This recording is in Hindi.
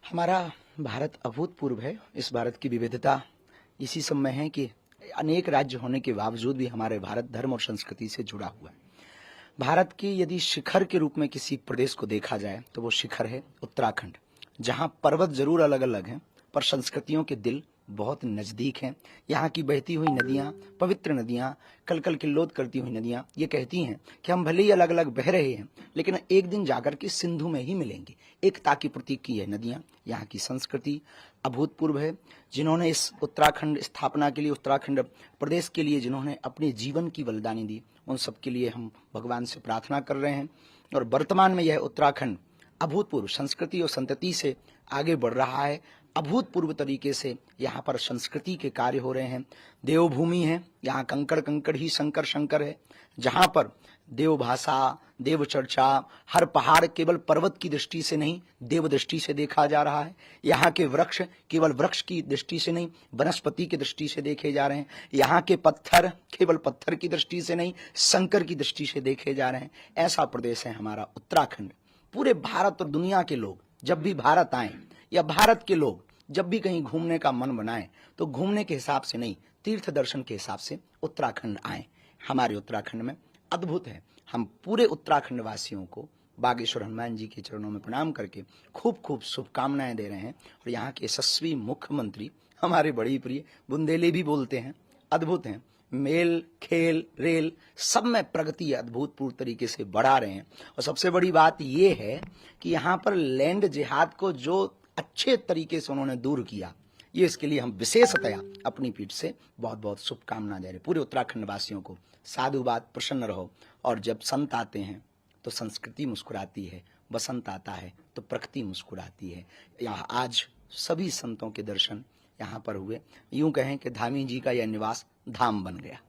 हमारा भारत अभूतपूर्व है। इस भारत की विविधता इसी सब में है कि अनेक राज्य होने के बावजूद भी हमारे भारत धर्म और संस्कृति से जुड़ा हुआ है। भारत की यदि शिखर के रूप में किसी प्रदेश को देखा जाए तो वो शिखर है उत्तराखंड, जहां पर्वत जरूर अलग अलग हैं पर संस्कृतियों के दिल बहुत नजदीक हैं। यहाँ की बहती हुई नदियाँ, पवित्र नदियाँ, कल कल किल्लोद करती हुई नदियाँ ये कहती हैं कि हम भले ही अलग अलग बह रहे हैं लेकिन एक दिन जाकर के सिंधु में ही मिलेंगे। एकता की प्रतीक की है नदियाँ। यहाँ की संस्कृति अभूतपूर्व है। जिन्होंने इस उत्तराखंड स्थापना के लिए, उत्तराखंड प्रदेश के लिए जिन्होंने अपने जीवन की बलिदानी दी, उन सब के लिए हम भगवान से प्रार्थना कर रहे हैं। और वर्तमान में यह उत्तराखंड अभूतपूर्व संस्कृति और संतति से आगे बढ़ रहा है। अभूतपूर्व तरीके से यहाँ पर संस्कृति के कार्य हो रहे हैं। देवभूमि है, यहाँ कंकड़ कंकड़ ही शंकर शंकर है, जहाँ पर देव भाषा, देव चर्चा, हर पहाड़ केवल पर्वत की दृष्टि से नहीं देव दृष्टि से देखा जा रहा है। यहाँ के वृक्ष केवल वृक्ष की दृष्टि से नहीं वनस्पति की दृष्टि से देखे जा रहे हैं। यहाँ के पत्थर केवल पत्थर की दृष्टि से नहीं शंकर की दृष्टि से देखे जा रहे हैं। ऐसा प्रदेश है हमारा उत्तराखंड। पूरे भारत और दुनिया के लोग जब भी भारत आए या भारत के लोग जब भी कहीं घूमने का मन बनाए तो घूमने के हिसाब से नहीं, तीर्थ दर्शन के हिसाब से उत्तराखंड आए। हमारे उत्तराखंड में अद्भुत है। हम पूरे उत्तराखंड वासियों को बागेश्वर हनुमान जी के चरणों में प्रणाम करके खूब खूब शुभकामनाएं दे रहे हैं। और यहाँ के यशस्वी मुख्यमंत्री हमारे बड़ी प्रिय बुंदेली भी बोलते हैं, अद्भुत हैं। मेल, खेल, रेल सब में प्रगति अद्भुतपूर्व तरीके से बढ़ा रहे हैं। और सबसे बड़ी बात यह है कि यहाँ पर लैंड जिहाद को जो अच्छे तरीके से उन्होंने दूर किया, ये इसके लिए हम विशेषतया अपनी पीठ से बहुत बहुत शुभकामना दे रहे हैं पूरे उत्तराखंड वासियों को। साधुवाद, प्रसन्न रहो। और जब संत आते हैं तो संस्कृति मुस्कुराती है, बसंत आता है तो प्रकृति मुस्कुराती है। यहाँ आज सभी संतों के दर्शन यहाँ पर हुए। यूं कहें कि धामी जी का यह निवास धाम बन गया।